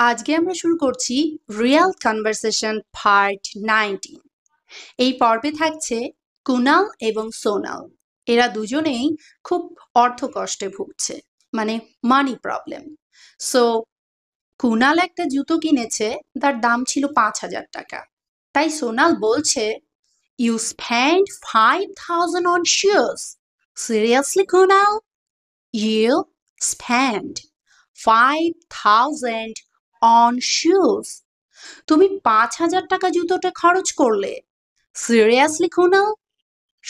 আজকে আমরা শুরু করছি রিয়েল কনভারসেশন পার্ট 19। এই পর্বে থাকছে কুনাল এবং সোনাল। এরা দুজনেই খুব অর্থকষ্টে ভুগছে, মানে মানি প্রবলেম। সো কুনাল একটা জুতো কিনেছে, তার দাম ছিল 5,000 টাকা। তাই সোনাল বলছে, you spend 5,000 on shoes? Seriously Kunal? You spend 5,000 on shoes? তুমি 5,000 টাকা জুতোতে খরচ করলে? সিরিয়াসলি কুনাল?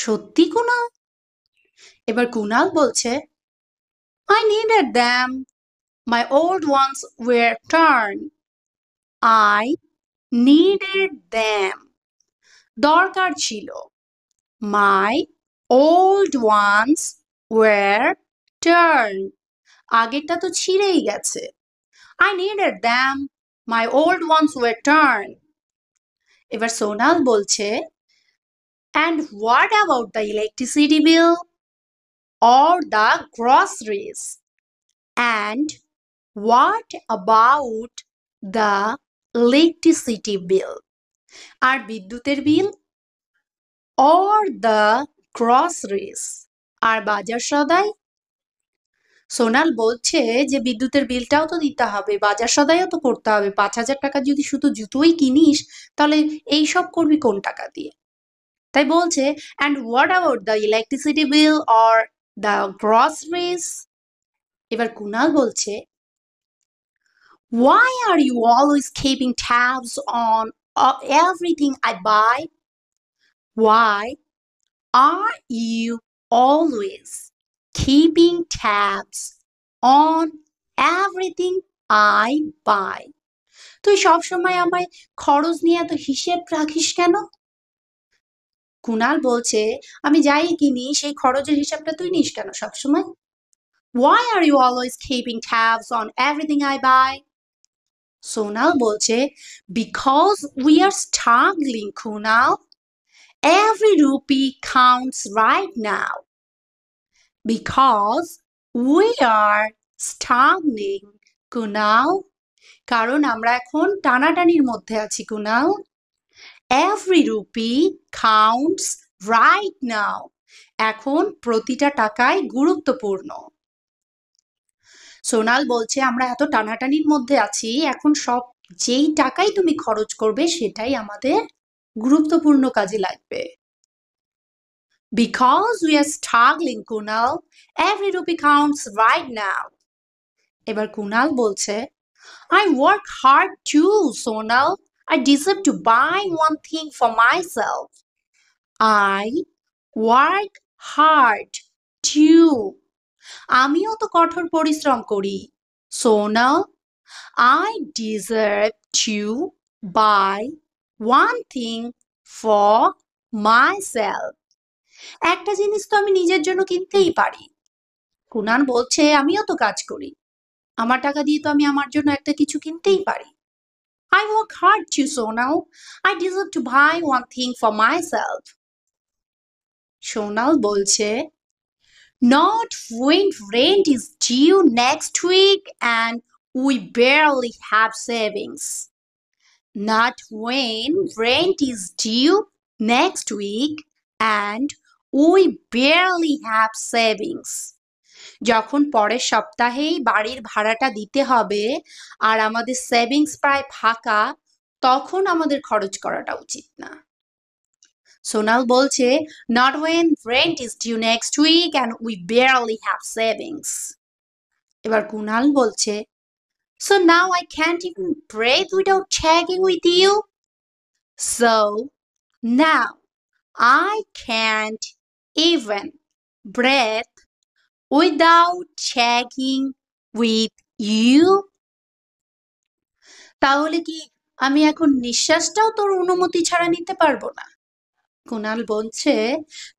সত্যি কুনাল? এবার কুনাল বলছে, I needed them. My old ones were torn. I needed them. দরকার ছিল। My old ones were torn. আগেরটা তো ছিঁড়েই গেছে। I needed them. My old ones were torn. এবার সোনাল বলছে, and what about the electricity bill or the groceries? And what about the electricity bill? আর বিদ্যুতের বিল? or the groceries? আর বাজার সদাই? সোনাল বলছে যে বিদ্যুতের বিলটাও তো দিতে হবে, বাজার সদাইও তো করতে হবে। 5,000 টাকা যদি শুধু জুতোই কিনিস, তাহলে এইসব করবি কোন টাকা দিয়ে? তাই বলছে, and what about the electricity bill or the groceries? এবার কুনাল বলছে, why are you always keeping tabs on everything I buy? Why are you always keeping tabs on everything I buy? তুই সবসময় আমায় খরচ নিয়ে এত হিসেব রাখিস কেন? কুনাল বলছে, আমি যাই কিনি সেই খরচের হিসাবটা তুই নিস কেন সবসময়? Why are you always keeping tabs on everything I buy? Sonal বলছে, because we are struggling, Kunal. Every rupee counts right now. Because we are struggling, Kunal. কারণ আমরা এখন টানাটানির মধ্যে আছি Kunal. Every rupee counts right now. এখন প্রতিটা টাকাই গুরুত্বপূর্ণ। সোনাল বলছে, আমরা এত টানাটানির মধ্যে আছি, এখন সব যেই টাকাই তুমি খরচ করবে সেটাই আমাদের গুরুত্বপূর্ণ কাজে লাগবে। Because we are struggling, Kunal, every rupee counts right now. এবার কুনাল বলছে, I work hard too, Sonal. I deserve to buy one thing for myself. I work hard too. আমিও তো কঠোর পরিশ্রম করি। Sonal, I deserve to buy one thing for myself. একটা জিনিস তো আমি নিজের জন্য কিনতেই পারি। কুনাল বলছে, আমিও তো কাজ করি, আমার টাকা দিয়ে তো আমি আমার জন্য একটা কিছু কিনতেই পারি। I work hard too, Sonal. I deserve to buy one thing for myself. Sonal বলছে, not when rent is due next week and we barely have savings. Not when rent is due next week and we barely have savings. যখন পরের সপ্তাহেই বাড়ির ভাড়াটা দিতে হবে আর আমাদের savings প্রায় ফাঁকা, তখন আমাদের খরচ করাটা উচিত না। সোনাল বলছে, not when rent is due next week and we barely have savings. এবার কুনাল বলছে, so now I can't even breathe without checking with you. So now I can't even breathe without checking with you. তাহলে কি আমি এখন নিঃশ্বাসটাও তোর অনুমতি ছাড়া নিতে পারবো না? কুনাল বলছে,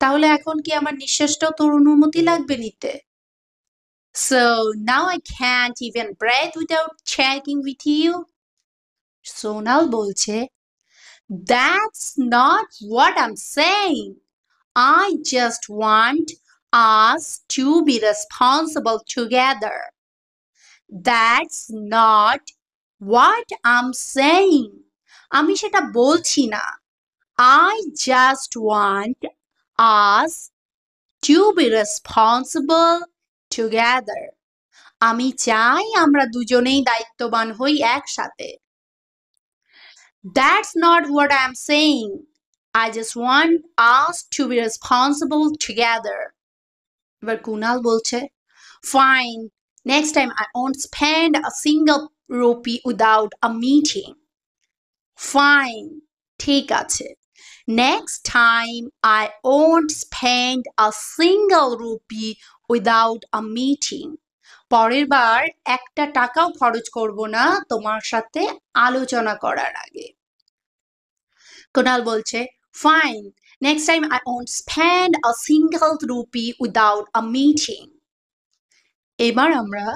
তাহলে এখন কি আমার নিঃশ্বাসটাও তোর অনুমতি লাগবে নিতে? So now I can't even breathe without checking with you. Sonal বলছে, that's not what I'm saying. I just want us to be responsible together. That's not What I'm saying, আমি সেটা বলছি না। I just want us to be responsible together. আমি চাই আমরা দুজনেই দায়িত্ববান হই একসাথে। That's not what I'm saying. I just want us to be responsible together. এবার কুনাল বলছে, Fine, next time I won't spend a single rupee without a meeting. Fine, ঠিক আছে। Next time I won't spend a single rupee without a meeting. পরের বার একটা টাকাও খরচ করব না তোমার সাথে আলোচনা করার আগে। কুনাল বলছে, Fine, next time I won't spend a single rupee without a meeting. এবার আমরা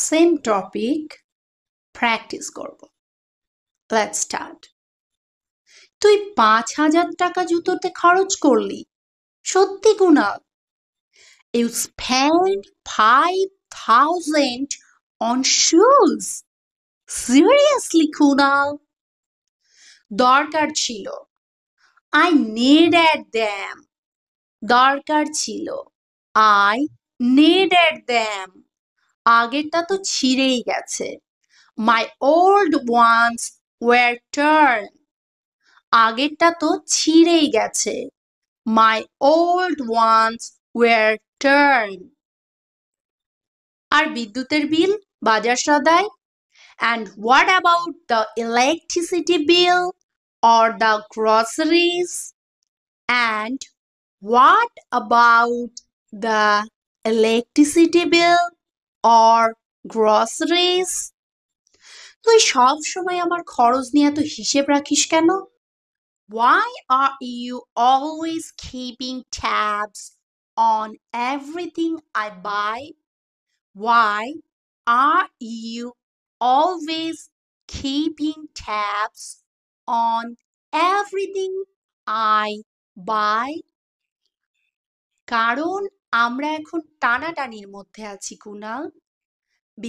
সেম টপিক প্র্যাকটিস করব। Let's start. তুই 5,000 টাকা জুতোতে খরচ করলি, সত্যি Kunal? You spent 5,000 on shoes. Seriously, Kunal? দরকার ছিল। I needed them. দরকার ছিল। I needed them. আগেরটা তো ছিঁড়েই গেছে। My old ones were torn. আগেরটা তো ছিঁড়েই গেছে। My old ones were torn. আর বিদ্যুতের বিল, বাজার সদাই? And what about the electricity bill or the groceries? And what about the electricity bill or groceries? তুই সব সময় আমার খরচ নিয়ে এত হিসেব রাখিস কেন? Why are you always keeping tabs on everything I buy? Why are you always keeping tabs on everything I buy? কারণ আমরা এখন টানাটানির মধ্যে আছি Kunal.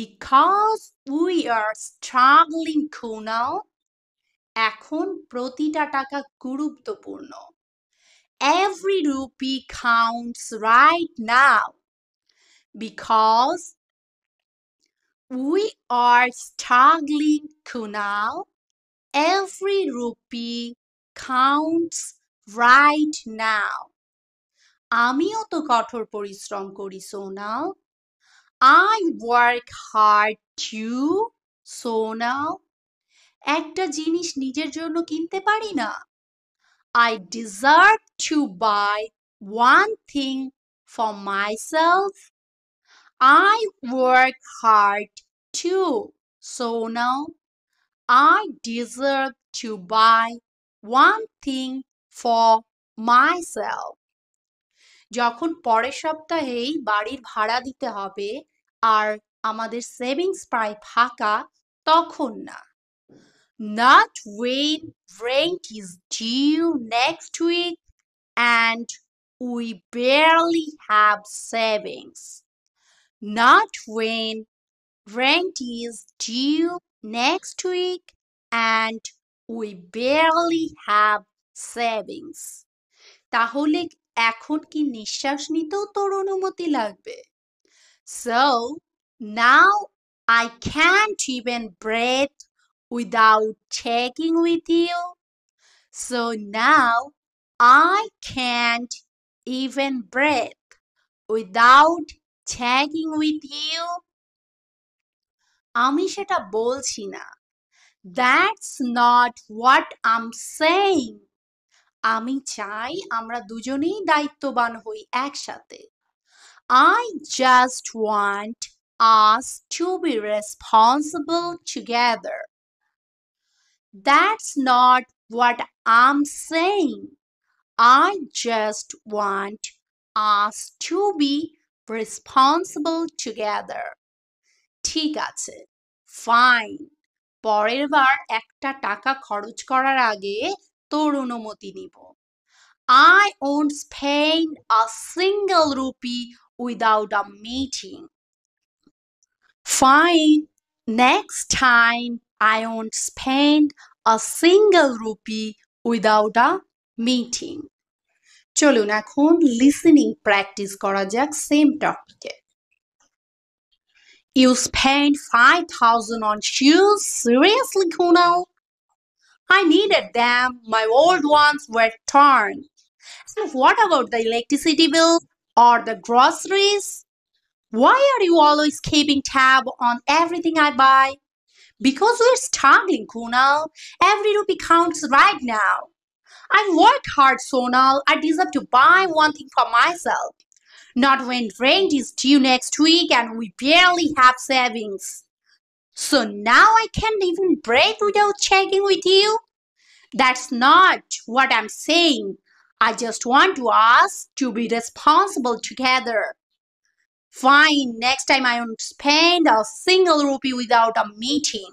Because we are struggling, Kunal. এখন প্রতিটা টাকা গুরুত্বপূর্ণ। Every rupee counts right now. Because we are struggling, Kunal. Every rupee counts right now. আমিও তো কঠোর পরিশ্রম করি, Sonal. I work hard too, Sonal. একটা জিনিস নিজের জন্য কিনতে পারি না। I deserve to buy one thing for myself. I work hard too, Sonal. I deserve to buy one thing for myself. যখন পরের সপ্তাহেই বাড়ির ভাড়া দিতে হবে আর আমাদের সেভিংস প্রায় ফাঁকা, তখন না। Not when rent is due next week and we barely have savings. Not when rent is due next week and we barely have savings. তাহলে এখন কি নিঃশ্বাস নিতেও তোর অনুমতি লাগবে? So now I can't even breathe without checking with you. So now I can't even breathe without checking with you. আমি সেটা বলছি না। That's not what I'm saying. আমি চাই আমরা দুজনেই দায়িত্ববান হই একসাথে। I just want us to be responsible together. That's not what I'm saying. I just want us to be responsible together. ঠিক আছে, ফাইন। পরের বার একটা টাকা খরচ করার আগে তোর অনুমতি নিব। I won't spend a single rupee without a meeting. Fine, Next time I won't spend a single rupee without a meeting. চলুন এখন লিসেনিং প্র্যাকটিস করা যাক সেম টপিকে। You spent 5,000 on shoes? Seriously, Kunal? I needed them. My old ones were torn. And what about the electricity bill or the groceries? Why are you always keeping tab on everything I buy? Because we're struggling, Kunal. Every rupee counts right now. I worked hard, Sonal. I deserve to buy one thing for myself. Not when rent is due next week and we barely have savings. So now I can't even breathe without checking with you? That's not what I'm saying. I just want to ask to be responsible together. Fine, next time I won't spend a single rupee without a meeting.